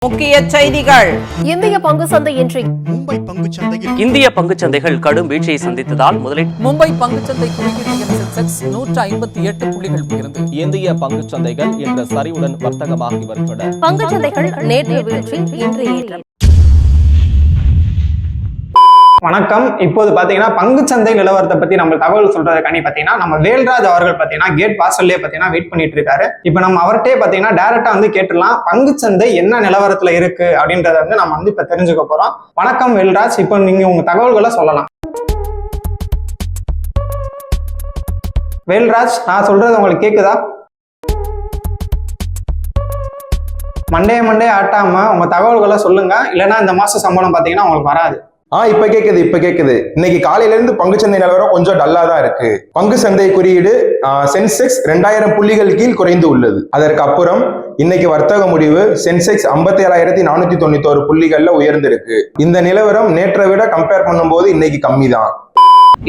முக்கிய செய்திகள். இந்திய பங்குச்சந்தை இன்றி மும்பை பங்குச்சந்தையில் இந்திய பங்குச்சந்தைகள் கடும் வீழ்ச்சியை சந்தித்ததால் மும்பை பங்குச்சந்தை குறியீடு சென்செக்ஸ் 158 புள்ளிகள் உயர்ந்து இந்திய பங்குச்சந்தைகள் இன்று சரிவுடன் வர்த்தகமாகி வருகின்றன. பங்குச்சந்தைகள் நேற்று வீழ்ச்சி, இன்று ஏற்றம். வணக்கம். இப்போது பாத்தீங்கன்னா பங்குச்சந்தை நிலவரத்தை பத்தி நம்ம தகவல் சொல்றதுக்காண்டி பாத்தீங்கன்னா நம்ம வேல்ராஜ் அவர்கள் பாத்தீங்கன்னா கேட் வாசல்லே பாத்தீங்கன்னா வெயிட் பண்ணிட்டு இருக்காரு. இப்ப நம்ம அவர்கிட்டே பாத்தீங்கன்னா டைரக்டா கேட்டுடலாம் பங்குச்சந்தை என்ன நிலவரத்துல இருக்கு அப்படின்றத நம்ம இப்ப தெரிஞ்சுக்க போறோம். வணக்கம் வேல்ராஜ், இப்போ நீங்க உங்க தகவல்களை சொல்லலாம். வேல்ராஜ், நான் சொல்றது உங்களுக்கு கேக்குதா? மண்டே ஆட்டாம உங்க தகவல்களை சொல்லுங்க, இல்லைன்னா இந்த மாச சம்பளம் பாத்தீங்கன்னா உங்களுக்கு வராது. இப்ப கேக்குது. இன்னைக்கு காலையில இருந்து பங்குச்சந்தை நிலவரம் கொஞ்சம் டல்லா தான் இருக்கு. பங்கு சந்தை குறியீடு சென்செக்ஸ் 2000 புள்ளிகள் கீழ் குறைந்து உள்ளது. அதற்கு அப்புறம் இன்னைக்கு வர்த்தக முடிவு சென்செக்ஸ் 57,491 புள்ளிகள்ல உயர்ந்திருக்கு. இந்த நிலவரம் நேற்றை விட கம்பேர் பண்ணும்போது இன்னைக்கு கம்மி தான்.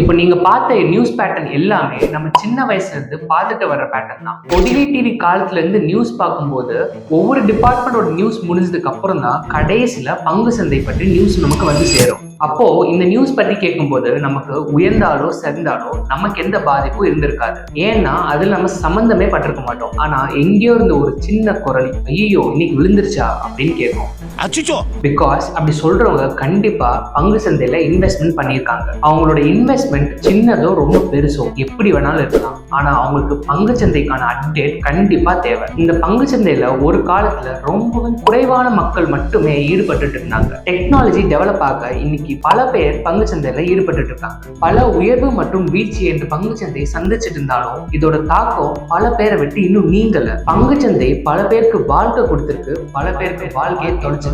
இப்போ நீங்க பார்த்த நியூஸ் பேட்டர்ன் எல்லாமே நம்ம சின்ன வயசுல இருந்து பார்த்துட்டு வர்ற பேட்டர்ன் தான். ஒடிவி டிவி காலத்துல இருந்து நியூஸ் பார்க்கும்போது ஒவ்வொரு டிபார்ட்மெண்டோட நியூஸ் முடிஞ்சதுக்கு அப்புறம் தான் கடைசியில பங்கு சந்தை பற்றி நியூஸ் நமக்கு வந்து சேரும். அப்போ இந்த நியூஸ் பற்றி கேட்கும்போது நமக்கு உயர்ந்தாலோ சரிந்தாலோ நமக்கு எந்த பாதிப்பும் இருந்திருக்காது. ஏன்னா அதுல நம்ம சம்பந்தமே பட்டிருக்க மாட்டோம். ஆனா எங்கேயோ இருந்த ஒரு சின்ன குரல் ஐயோ இன்னைக்கு விழுந்துருச்சா அப்படின்னு கேட்கும். பிகாஸ் அப்படி சொல்றவங்க கண்டிப்பா பங்கு சந்தையில இன்வெஸ்ட்மெண்ட் பண்ணியிருக்காங்க. அவங்களோட இன்வெஸ்ட்மெண்ட் சின்னதோ ரொம்ப பெருசோ எப்படி வேணாலும் இருக்கலாம். ஆனா அவங்களுக்கு பங்கு சந்தைக்கான அப்டேட் கண்டிப்பா தேவை. இந்த பங்கு சந்தையில ஒரு காலத்துல ரொம்பவும் குறைவான மக்கள் மட்டுமே ஈடுபட்டு இருந்தாங்க. டெக்னாலஜி டெவலப் ஆக இன்னைக்கு பல பேர் பங்கு சந்தையில ஈடுபட்டு இருக்காங்க. பல உயர்வு மற்றும் வீழ்ச்சி என்று பங்கு சந்தை சந்திச்சுட்டு இருந்தாலும் இதோட தாக்கம் பல பேரை விட்டு இன்னும் நீங்கல. பங்கு சந்தை பல பேருக்கு வாழ்க்கை கொடுத்திருக்கு, பல பேருக்கு வாழ்க்கையை தொலைச்சிருக்கு.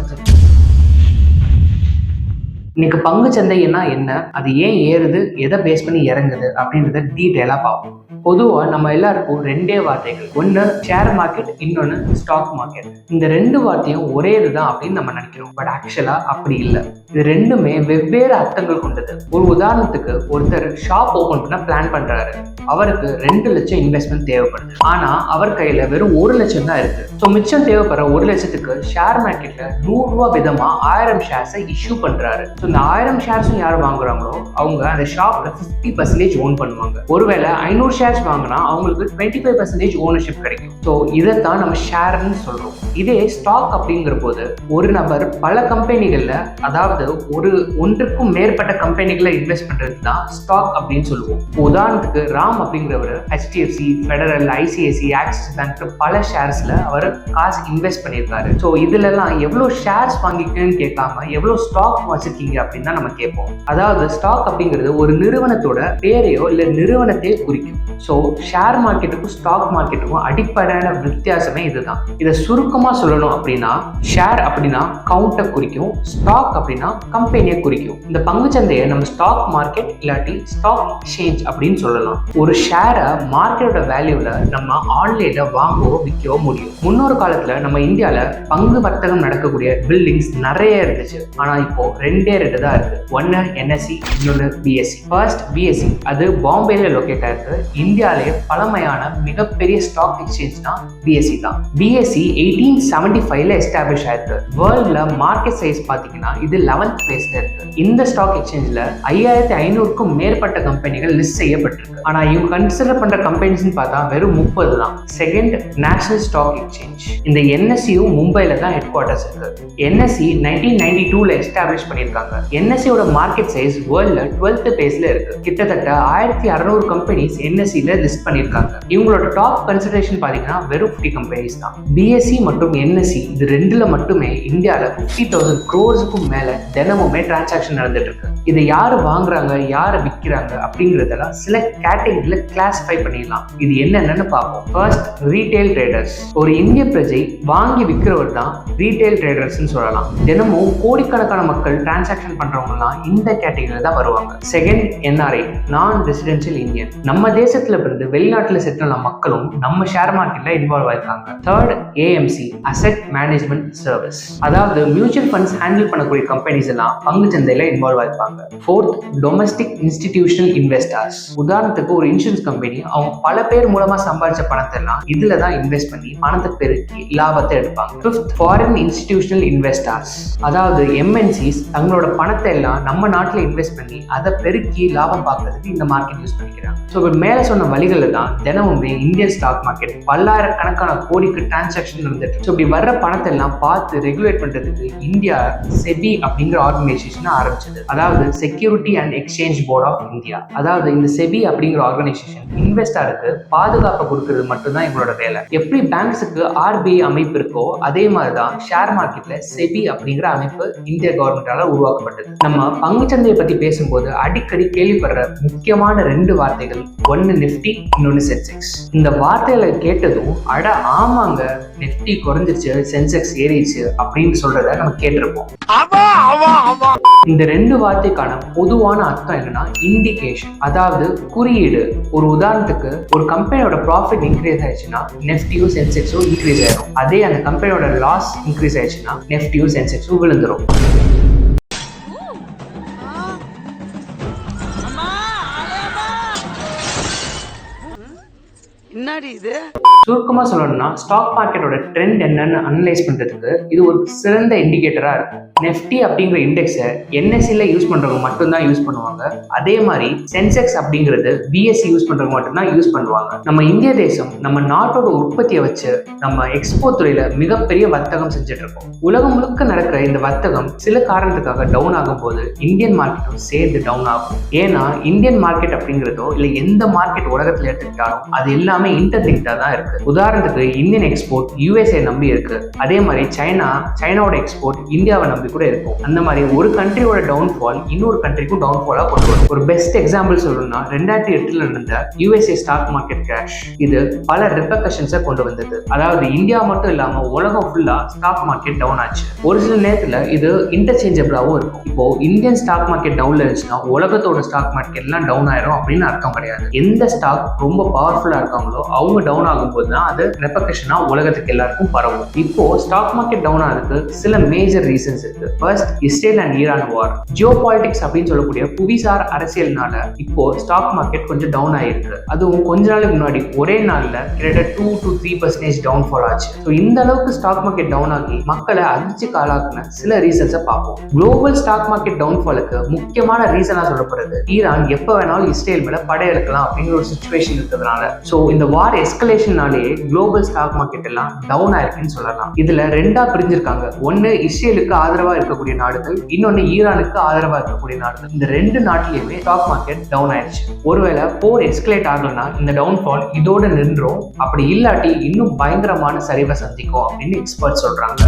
இன்னைக்கு பங்கு சந்தைன்னா என்ன, அது ஏன் ஏறுது, எதை பேஸ் பண்ணி இறங்குது அப்படின்றத டீட்டெயிலா பார்ப்போம். பொதுவா நம்ம எல்லாருக்கும் ரெண்டே வார்த்தைகள், ஒன்னு ஷேர் மார்க்கெட், இன்னொன்னு ஸ்டாக் மார்க்கெட். இந்த ரெண்டு வார்த்தையும் ஒரே இதுதான் அப்படின்னு நம்ம நினைக்கிறோம். பட் ஆக்சுவலா அப்படி இல்லை. இது ரெண்டுமே வெவ்வேறு அர்த்தங்கள் கொண்டது. ஒரு உதாரணத்துக்கு ஒருத்தர் ஷாப் ஓபன் பண்ண பிளான் பண்றாரு. அவருக்கு 2 லட்சம் இன்வெஸ்ட்மெண்ட் தேவைப்படுது. ஆனா அவர் கையில வெறும் 1 லட்சம் தான் இருக்கு. ஸோ மிச்சம் தேவைப்படுற 1 லட்சத்துக்கு ஷேர் மார்க்கெட்ல 100 ரூபாய் விதமா 1000 ஷேர்ஸை இஷ்யூ பண்றாரு. இந்த 1000 ஷேர்ஸும் யார் வாங்குறாங்களோ அவங்க அந்த ஷாப்ல 50% ஓன் பண்ணுவாங்க. ஒருவேளை 500 ஷேர்ஸ் வாங்கினா அவங்களுக்கு 25% ஓனர்ஷிப் கிடைக்கும். ஸோ இதைத்தான் நம்ம ஷேர்னு சொல்றோம். இதே ஸ்டாக் அப்படிங்கிற போது ஒரு நபர் பல கம்பெனிகள்ல, அதாவது ஒன்றுக்கும் மேற்பட்ட கம்பெனிகளை இன்வெஸ்ட் பண்றது தான் ஸ்டாக் அப்படின்னு சொல்லுவோம். உதாரணத்துக்கு ராம் அப்படிங்கிறவர் HDFC, federal, ICICI, axis bank பல ஷேர்ஸ்ல அவர் காசு இன்வெஸ்ட் பண்ணியிருக்காரு. ஸோ இதுல எல்லாம் எவ்வளவு ஷேர்ஸ் வாங்கிக்கன்னு கேட்காம எவ்வளவு ஸ்டாக் வச்சிருக்கீங்க அப்படின்னு தான் நம்ம கேட்போம். அதாவது ஸ்டாக் அப்படிங்கிறது ஒரு நிறுவனத்தோட பேரையோ இல்ல நிறுவனத்தையோ குறிக்கும். ஸோ ஷேர் மார்க்கெட்டுக்கும் ஸ்டாக் மார்க்கெட்டுக்கும் அடிப்படையான வித்தியாசமே இதுதான். இதை சுருக்கமா சொல்லணும் அப்படின்னா ஷேர் அப்படின்னா கவுண்டை குறிக்கும், ஸ்டாக் அப்படின்னா கம்பெனியை குறிக்கும். இந்த பங்குச்சந்தையை நம்ம ஸ்டாக் மார்க்கெட் இல்லாட்டி ஸ்டாக் எக்ஸ்சேஞ்ச் அப்படின்னு சொல்லலாம். ஒரு ஷேரை மார்க்கெட்டோட வேல்யூல நம்ம ஆன்லைன்ல வாங்கவோ விற்கவோ முடியும். முன்னொரு காலத்துல நம்ம இந்தியால பங்கு வர்த்தகம் நடக்கக்கூடிய பில்டிங்ஸ் நிறைய இருந்துச்சு. ஆனா இப்போ 2 தான் இருக்கு. ஒன்னு NSE, இன்னொன்னு BSE. ஃபர்ஸ்ட் BSE, அது பாம்பேல லொகேட் ஆயிருக்கு. இந்தியாவிலே பழமையான மிகப்பெரிய ஸ்டாக் எக்ஸ்சேஞ்ச் தான் BSE தான். BSE 1875ல எஸ்டாப்ளிஷ் ஆயிருக்கு. வேர்ல்ட்ல மார்க்கெட் சைஸ் பாத்தீங்கன்னா இது 11th பிளேஸ்ல இருக்கு. இந்த ஸ்டாக் எக்ஸ்சேஞ்ச்ல 5500க்கும் மேற்பட்ட கம்பெனிகள் லிஸ்ட் செய்யப்பட்டிருக்கு. ஆனா இவங்க கன்சிடர் பண்ற கம்பெனிஸ் பார்த்தா வெறும் 30 தான். Second national stock exchange. இந்த NSEயும் மும்பைல தான் ஹெட் குவார்ட்டர்ஸ் இருக்கு. NSE 1992ல எஸ்டாப்ளிஷ் பண்ணியிருக்காங்க. NSEயோட மார்க்கெட் சைஸ் வேர்ல்ட்ல 12th பிளேஸ்ல இருக்கு. கிட்டத்தட்ட 1600 கம்பெனிஸ் NSEல லிஸ்ட் பண்ணியிருக்காங்க. இவங்களோட டாப் கன்சிடரேஷன் பாத்தீங்கன்னா வெறும் 50 கம்பெனிஸ் தான். BSE மற்றும் NSE இது ரெண்டுல மட்டுமே இந்தியால 50,000 crores-க்கும் மேல தினமுமே டிரான்சாக்ஷன் நடந்துட்டு இருக்கு. இதை யாரு வாங்குறாங்க, யாரு விற்கிறாங்க அப்படிங்கறதெல்லாம் சில கேட்டகரியில கிளாசிஃபை பண்ணிடலாம். இது என்னென்னு பார்ப்போம். First, retail traders. ஒரு இந்திய பிரஜை வாங்கி விற்கிறவர் தான் ரீட்டைல் ட்ரேடர்ஸ் சொல்லலாம். தினமும் கோடிக்கணக்கான மக்கள் டிரான்சாக்ட் டிரான்சாக்ஷன் பண்றவங்கலாம் இந்த கேட்டகரியில தான் வருவாங்க. செகண்ட் NRI, நான் ரெசிடென்ஷியல் இந்தியன். நம்ம தேசத்துல இருந்து வெளிநாட்டுல செட்டில் ஆன மக்களும் நம்ம ஷேர் மார்க்கெட்ல இன்வால்வ் ஆயிருக்காங்க. Third AMC, asset management service. அதாவது மியூச்சுவல் ஃபண்ட்ஸ் ஹேண்டில் பண்ணக்கூடிய கம்பெனிஸ் எல்லாம் பங்கு சந்தையில இன்வால்வ் ஆயிருப்பாங்க. Fourth domestic institutional investors. உதாரணத்துக்கு ஒரு இன்சூரன்ஸ் கம்பெனி அவங்க பல பேர் மூலமா சம்பாதிச்ச பணத்தை எல்லாம் இதுல தான் இன்வெஸ்ட் பண்ணி பணத்தை பெருக்கி லாபத்தை எடுப்பாங்க. Fifth foreign institutional investors. அதாவது MNCs தங்களோட பணத்தை எல்லாம் நம்ம நாட்டில் இன்வெஸ்ட் பண்ணி அதை பெருக்கி லாபம் பார்க்கறதுக்கு இந்த மார்க்கெட் யூஸ் பண்ணிக்கிறாங்க. ஸோ இப்போ மேலே சொன்ன வழிகளில் தான் தினமுமே இந்தியன் ஸ்டாக் மார்க்கெட் பல்லாயிரக்கணக்கான கோடிக்கு டிரான்சாக்ஷன் நடந்துட்டு. ஸோ இப்படி வர்ற பணத்தை எல்லாம் பார்த்து ரெகுலேட் பண்றதுக்கு இந்தியா செபி அப்படிங்கிற ஆர்கனைசேஷன் ஆரம்பிச்சது. அதாவது security and exchange board of India. அதாவது இந்த செபி அப்படிங்கிற ஆர்கனைசேஷன் இன்வெஸ்டருக்கு பாதுகாப்பு கொடுக்கறது மட்டும்தான் இவங்களோட வேலை. எப்படி பேங்க்ஸுக்கு RBI அமைப்பு இருக்கோ அதே மாதிரிதான் ஷேர் மார்க்கெட்ல செபி அப்படிங்கிற அமைப்பு இந்திய கவர்மெண்டால உருவாக்கப்பட்டது. நம்ம பங்குச்சந்தையை பத்தி பேசும்போது அடிக்கடி கேள்விப்படுற முக்கியமான 2 வார்த்தைகள், ஒன்னு நிப்டி, இன்னொன்னு சென்செக்ஸ். இந்த வார்த்தைகளை கேட்டதும் அட ஆமாங்க நிப்டி குறைஞ்சிருச்சு, சென்செக்ஸ் ஏறிச்சு அப்படின்னு சொல்றத நம்ம கேட்டிருப்போம். இந்த 2 வார்த்தைக்கான பொதுவான அர்த்தம் என்னன்னா இண்டிகேஷன், அதாவது குறியீடு. ஒரு உதாரணத்துக்கு ஒரு கம்பெனியோட ப்ராஃபிட் இன்க்ரீஸ் ஆயிடுச்சுன்னா நெஃப்டியும் சென்செக்ஸும் இன்க்ரீஸ் ஆயிடும். அதே அந்த கம்பெனியோட லாஸ் இன்க்ரீஸ் ஆயிடுச்சுன்னா நெஃப்டியும் சென்செக்ஸும் விழுந்துரும். சுருக்கமா சொல்லணும்னா ஸ்டாக் மார்க்கெட்டோட ட்ரெண்ட் என்னன்னு அனலைஸ் பண்றதுக்கு இது ஒரு சிறந்த இண்டிகேட்டரா இருக்கும். நெஃப்டி அப்படிங்கிற இண்டெக்ஸை NSEல யூஸ் பண்றவங்க மட்டும்தான் யூஸ் பண்ணுவாங்க. அதே மாதிரி சென்செக்ஸ் அப்படிங்கிறது BSE யூஸ் பண்றவங்க மட்டும்தான் யூஸ் பண்ணுவாங்க. நம்ம இந்திய தேசம் நம்ம நாட்டோட உற்பத்தியை வச்சு நம்ம எக்ஸ்போர்ட் துறையில மிகப்பெரிய வர்த்தகம் செஞ்சுட்டு இருக்கோம். உலகம் முழுக்க நடக்கிற இந்த வர்த்தகம் சில காரணத்துக்காக டவுன் ஆகும் போது இந்தியன் மார்க்கெட்டும் சேர்ந்து டவுன் ஆகும். ஏன்னா இந்தியன் மார்க்கெட் அப்படிங்கிறதோ இல்லை எந்த மார்க்கெட் உலகத்துல எடுத்துக்கிட்டாலும் அது எல்லாமே இன்டர்லிங்க்டா தான் இருக்கு. உதாரணத்துக்கு இந்தியன் எக்ஸ்போர்ட் USA நம்பி இருக்கு. அதே மாதிரி சைனாவோட எக்ஸ்போர்ட் இந்தியாவை நம்பி கூட இருக்கும். அந்த மாதிரி ஒரு கண்ட்ரியோட டவுன்ஃபால் இன்னொரு கண்ட்ரிக்கும் டவுன்ஃபாலா கொண்டு வரும். ஒரு பெஸ்ட் எக்ஸாம்பிள் சொல்லணும்னா 2008 நடந்த USA ஸ்டாக் மார்க்கெட் கிராஷ். இது பல ரெபர்கஷன்ஸை கொண்டு வந்தது. அதாவது இந்தியா மட்டும் இல்லாம உலகம் ஃபுல்லா ஸ்டாக் மார்க்கெட் டவுன் ஆச்சு. ஒரு சில நேரத்துல இது இன்டர்சேஞ்சபிளாவும் இருக்கும். இப்போ இந்தியன் ஸ்டாக் மார்க்கெட் டவுன்ல இருந்துச்சுன்னா உலகத்தோட ஸ்டாக் மார்க்கெட் எல்லாம் டவுன் ஆயிரும் அப்படின்னு அர்த்தம் கிடையாது. எந்த ஸ்டாக் ரொம்ப பவர்ஃபுல்லா இருக்காங்களோ அவங்க டவுன் ஆகும்போது தான் அது ரெபர்கஷனா உலகத்துக்கு எல்லாருக்கும் பரவும். இப்போ ஸ்டாக் மார்க்கெட் டவுன் ஆனதுக்கு சில மேஜர் ரீசன்ஸ் இருக்கு. First, Israel and Iran war. Jio politics அப்படின்னு சொல்லக்கூடிய புவிசார் அரசியல்னால இப்போ ஸ்டாக் மார்க்கெட் கொஞ்சம் டவுன் ஆயிருக்கு. அதுவும் கொஞ்ச நாளுக்கு முன்னாடி ஒரே நாள்ல கிட்டத்தட்ட 2 to 3% டவுன்ஃபால் ஆச்சு. ஸோ இந்த அளவுக்கு ஸ்டாக் மார்க்கெட் டவுன் ஆகி மக்களை அதிர்ச்சிக்கு ஆளாக்குன சில ரீசன்ஸை பார்ப்போம். குளோபல் ஸ்டாக் மார்க்கெட் டவுன்ஃபாலுக்கு முக்கியமான ரீசனா சொல்லப்படுறது ஈரான் எப்ப வேணாலும் இஸ்ரேல் மேல படையெடுக்கலாம் அப்படிங்கிற ஒரு சிச்சுவேஷன் இருக்கிறதுனால. ஸோ இந்த வார் எஸ்கலேஷனாலேயே குளோபல் ஸ்டாக் மார்க்கெட் எல்லாம் டவுன் ஆயிருக்குன்னு சொல்லலாம். இதுல 2ஆ பிரிஞ்சிருக்காங்க. ஒன்னு இஸ்ரேலுக்கு ஆதரவா இருக்கக்கூடிய நாடுகள், இன்னொன்னு ஈரானுக்கு ஆதரவா இருக்கக்கூடிய நாடுகள். இந்த 2 நாட்டிலேயுமே ஸ்டாக் மார்க்கெட் டவுன் ஆயிடுச்சு. ஒருவேளை போர் எஸ்கலேட் ஆகலன்னா இந்த டவுன்ஃபால் இதோட நின்றும், அப்படி இல்லாட்டி இன்னும் பயங்கரமான சரிவை சந்திக்கும் அப்படின்னு எக்ஸ்பர்ட் சொல்றாங்க.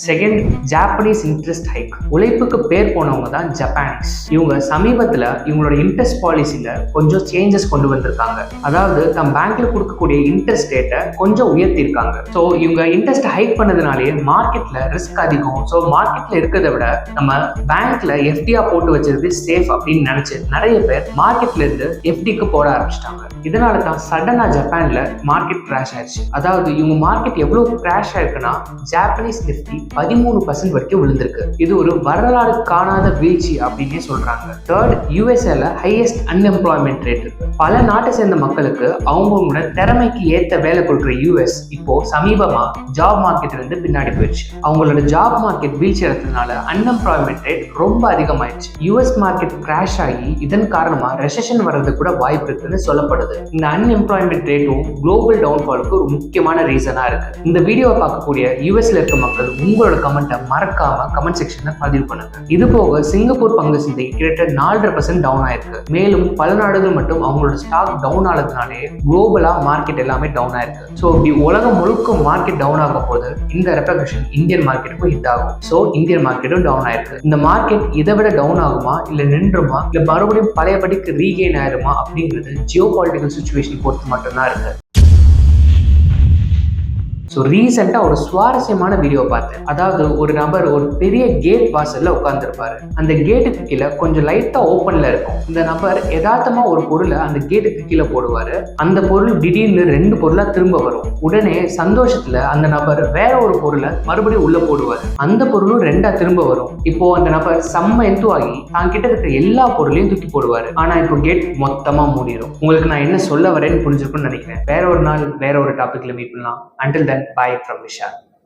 Second, Japanese interest hike. உழைப்புக்கு பேர் போனவங்க தான் ஜப்பானீஸ். இவங்க சமீபத்தில் இவங்களோட இன்ட்ரெஸ்ட் பாலிசியில கொஞ்சம் சேஞ்சஸ் கொண்டு வந்திருக்காங்க. அதாவது தம் பேங்க்ல கொடுக்கக்கூடிய இன்ட்ரெஸ்ட் ரேட்டை கொஞ்சம் உயர்த்திருக்காங்க. ஸோ இவங்க இன்ட்ரெஸ்ட் ஹைக் பண்ணதுனாலே மார்க்கெட்ல ரிஸ்க் அதிகம். ஸோ மார்க்கெட்ல இருக்கிறத விட நம்ம பேங்க்ல FDயா போட்டு வச்சிருது சேஃப் அப்படின்னு நினைச்சு நிறைய பேர் மார்க்கெட்ல இருந்து FDக்கு போட ஆரம்பிச்சிட்டாங்க. இதனால தான் சடனா ஜப்பான்ல மார்க்கெட் கிராஷ் ஆயிடுச்சு. அதாவது இவங்க மார்க்கெட் எவ்வளவு கிராஷ் ஆயிருக்குன்னா ஜாப்பனீஸ் நிஃப்டி 13% வரைக்கும் விழுந்திருக்கு. இது ஒரு வரலாறு காணாத வீழ்ச்சி அப்படின்னே சொல்றாங்க. தேர்ட், USAல ஹையஸ்ட் அன்எம்ப்ளாய்மெண்ட் ரேட் இருக்கு. பல நாட்டை சேர்ந்த மக்களுக்கு அவங்களோட திறமைக்கு ஏத்த வேலை கொடுக்குற US இப்போ சமீபமா ஜாப் மார்க்கெட் இருந்து பின்னாடி போயிடுச்சு. அவங்களோட ஜாப் மார்க்கெட் வீழ்ச்சி எடுத்ததுனால அன்எம்ப்ளாய்மெண்ட் ரேட் ரொம்ப அதிகமாயிடுச்சு. US மார்க்கெட் கிராஷ் ஆகி இதன் காரணமா ரெசெஷன் வர்றது கூட வாய்ப்பு இருக்குன்னு சொல்லப்படுது. இந்த அன்எம்ப்ளாய்மெண்ட் ரேட்டும் குளோபல் டவுன்ஃபாலுக்கு ஒரு முக்கியமான ரீசனா இருக்கு. இந்த வீடியோவை பார்க்கக்கூடிய USல இருக்க மக்கள் உங்களோட கமெண்ட்டை மறக்காம கமெண்ட் செக்ஷன்ல பதிவு பண்ணுங்க. இது போக சிங்கப்பூர் பங்கு சந்தை கிட்டத்தட்ட 4% டவுன் ஆயிருக்கு. மேலும் பல நாடுகள் மட்டும் அவங்களோட ஸ்டாக் டவுன் ஆனதுனாலே குளோபலா மார்க்கெட் எல்லாமே டவுன் ஆயிருக்கு. ஸோ இப்படி உலகம் முழுக்க மார்க்கெட் டவுன் ஆகும் போது இந்த ரெபர்கஷன் இந்தியன் மார்க்கெட்டுக்கும் ஹிட் ஆகும். ஸோ இந்தியன் மார்க்கெட்டும் டவுன் ஆயிருக்கு. இந்த மார்க்கெட் இதை விட டவுன் ஆகுமா இல்ல நின்றுமா இல்ல மறுபடியும் பழையபடிக்கு ரீகெயின் ஆயிருமா அப்படிங்கிறது ஜியோ பாலிட்டிக்கல் சிச்சுவேஷன் பொறுத்து மட்டும்தான் இருக்கு. ஸோ ரீசெண்டா ஒரு சுவாரஸ்யமான வீடியோ பார்த்தேன். அதாவது ஒரு நபர் ஒரு பெரிய கேட் வாசல்ல உட்கார்ந்துருப்பாரு. அந்த கேட்டுக்கு கீழே கொஞ்சம் லைட்டா ஓப்பன்ல இருக்கும். இந்த நபர் யதார்த்தமா ஒரு பொருளை அந்த கேட்டுக்கு கீழே போடுவாரு. அந்த பொருள் திடீர்னு 2 பொருளா திரும்ப வரும். உடனே சந்தோஷத்துல அந்த நபர் வேற ஒரு பொருளை மறுபடியும் உள்ள போடுவாரு. அந்த பொருளும் 2ஆ திரும்ப வரும். இப்போ அந்த நபர் செம்ம எந்துவாகி தான் கிட்ட இருக்கிற எல்லா பொருளையும் தூக்கி போடுவாரு. ஆனா இப்போ கேட் மொத்தமா மூடிடும். உங்களுக்கு நான் என்ன சொல்ல வரேன்னு புரிஞ்சிருக்கும்னு நினைக்கிறேன். வேற ஒரு நாள் வேற ஒரு டாபிக்ல மீட் பண்ணலாம். Until then, bye from Vishal.